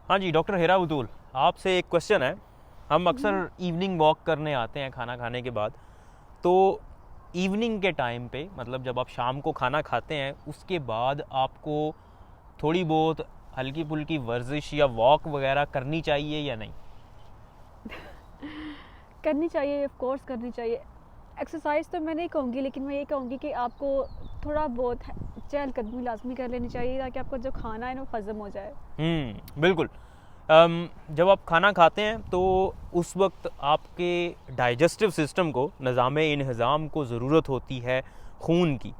हाँ जी, डॉक्टर हिरा बतूल, आपसे एक क्वेश्चन है। हम अक्सर इवनिंग वॉक करने आते हैं खाना खाने के बाद। तो इवनिंग के टाइम पे, मतलब जब आप शाम को खाना खाते हैं उसके बाद आपको थोड़ी बहुत हल्की फुल्की वर्जिश या वॉक वगैरह करनी चाहिए या नहीं? करनी चाहिए, ऑफ कोर्स करनी चाहिए। एक्सरसाइज तो मैं नहीं कहूँगी, लेकिन मैं ये कहूँगी कि आपको थोड़ा बहुत चहलकदमी लाजमी कर लेनी चाहिए, ताकि आपका जो खाना है ना वो हज़म हो जाए। बिल्कुल। जब आप खाना खाते हैं तो उस वक्त आपके डाइजेस्टिव सिस्टम को, निज़ाम को ज़रूरत होती है खून की।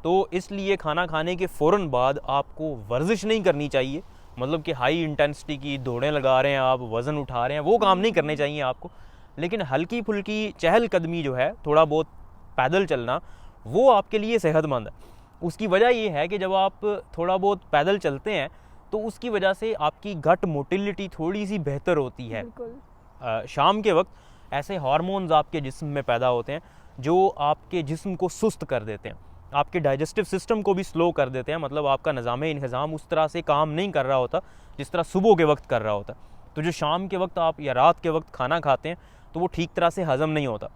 तो इसलिए खाना खाने के फ़ौरन बाद आपको वर्जिश नहीं करनी चाहिए। मतलब कि हाई इंटेंसिटी की दौड़ें लगा रहे हैं आप, वज़न उठा रहे हैं, वो काम नहीं करने चाहिए आपको। लेकिन हल्की फुल्की चहलकदमी जो है, थोड़ा बहुत पैदल चलना, वो आपके लिए सेहतमंद है। उसकी वजह ये है कि जब आप थोड़ा बहुत पैदल चलते हैं तो उसकी वजह से आपकी गट मोटिलिटी थोड़ी सी बेहतर होती है। बिल्कुल। शाम के वक्त ऐसे हार्मोन्स आपके जिस्म में पैदा होते हैं जो आपके जिस्म को सुस्त कर देते हैं, आपके डाइजेस्टिव सिस्टम को भी स्लो कर देते हैं। मतलब आपका निज़ाम उस तरह से काम नहीं कर रहा होता जिस तरह सुबह के वक्त कर रहा होता। तो जो शाम के वक्त आप या रात के वक्त खाना खाते हैं तो वो ठीक तरह से हज़म नहीं होता।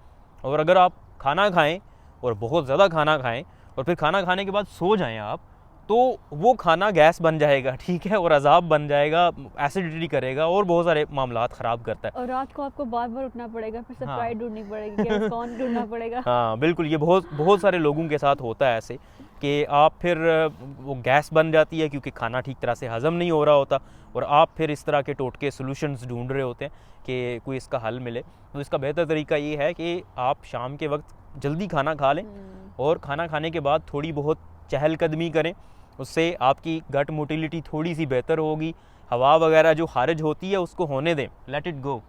और अगर आप खाना खाएं और बहुत ज़्यादा खाना खाएं और फिर खाना खाने के बाद सो जाएं आप, तो वो खाना गैस बन जाएगा, ठीक है, और अज़ाब बन जाएगा, एसिडिटी करेगा और बहुत सारे मामलात ख़राब करता है। और रात को आपको बार बार उठना पड़ेगा, फिर हाँ। सप्लाई ढूंढनी पड़ेगी, गैस कौन ढूंढना पड़ेगा। हाँ बिल्कुल, ये बहुत बहुत सारे लोगों के साथ होता है ऐसे कि आप फिर वो गैस बन जाती है क्योंकि खाना ठीक तरह से हज़म नहीं हो रहा होता, और आप फिर इस तरह के टोटके सॉल्यूशंस ढूंढ रहे होते हैं कि कोई इसका हल मिले। तो इसका बेहतर तरीका ये है कि आप शाम के वक्त जल्दी खाना खा लें और खाना खाने के बाद थोड़ी बहुत चहलकदमी करें। उससे आपकी गट मोटिलिटी थोड़ी सी बेहतर होगी, हवा वगैरह जो खारिज होती है उसको होने दें, लेट इट गो।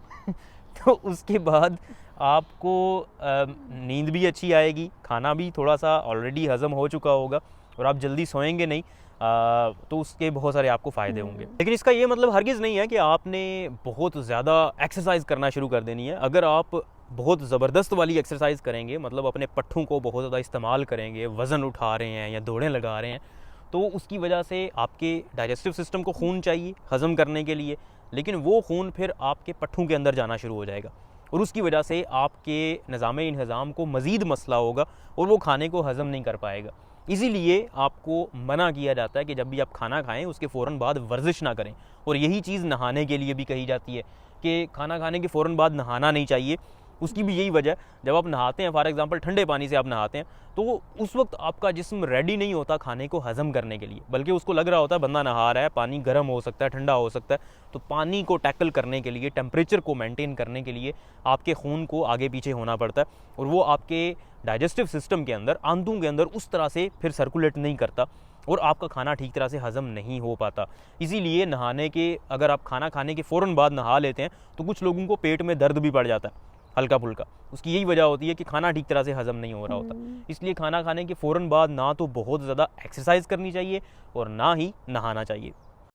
तो उसके बाद आपको नींद भी अच्छी आएगी, खाना भी थोड़ा सा ऑलरेडी हज़म हो चुका होगा और आप जल्दी सोएंगे नहीं। तो उसके बहुत सारे आपको फ़ायदे होंगे। लेकिन इसका ये मतलब हरगिज़ नहीं है कि आपने बहुत ज़्यादा एक्सरसाइज करना शुरू कर देनी है। अगर आप बहुत ज़बरदस्त वाली एक्सरसाइज करेंगे, मतलब अपने पट्ठों को बहुत ज़्यादा इस्तेमाल करेंगे, वज़न उठा रहे हैं या दौड़ें लगा रहे हैं, तो उसकी वजह से आपके डाइजेस्टिव सिस्टम को खून चाहिए हज़म करने के लिए, लेकिन वो खून फिर आपके पट्ठों के अंदर जाना शुरू हो जाएगा और उसकी वजह से आपके निज़ाम को मज़ीद मसला होगा और वो खाने को हज़म नहीं कर पाएगा। इसीलिए आपको मना किया जाता है कि जब भी आप खाना खाएं उसके फ़ौरन बाद वर्जिश ना करें। और यही चीज़ नहाने के लिए भी कही जाती है कि खाना खाने के फ़ौरन बाद नहाना नहीं चाहिए। उसकी भी यही वजह, जब आप नहाते हैं, फॉर एग्जांपल ठंडे पानी से आप नहाते हैं, तो उस वक्त आपका जिस्म रेडी नहीं होता खाने को हज़म करने के लिए, बल्कि उसको लग रहा होता है बंदा नहा रहा है, पानी गर्म हो सकता है, ठंडा हो सकता है। तो पानी को टैकल करने के लिए, टेम्परेचर को मेंटेन करने के लिए आपके खून को आगे पीछे होना पड़ता है और वो आपके डाइजेस्टिव सिस्टम के अंदर, आंतों के अंदर उस तरह से फिर सर्कुलेट नहीं करता और आपका खाना ठीक तरह से हज़म नहीं हो पाता। इसीलिए नहाने के, अगर आप खाना खाने के फ़ौरन बाद नहा लेते हैं तो कुछ लोगों को पेट में दर्द भी पड़ जाता है हल्का फुल्का। उसकी यही वजह होती है कि खाना ठीक तरह से हज़म नहीं हो रहा होता। इसलिए खाना खाने के फ़ौरन बाद ना तो बहुत ज़्यादा एक्सरसाइज करनी चाहिए और ना ही नहाना चाहिए।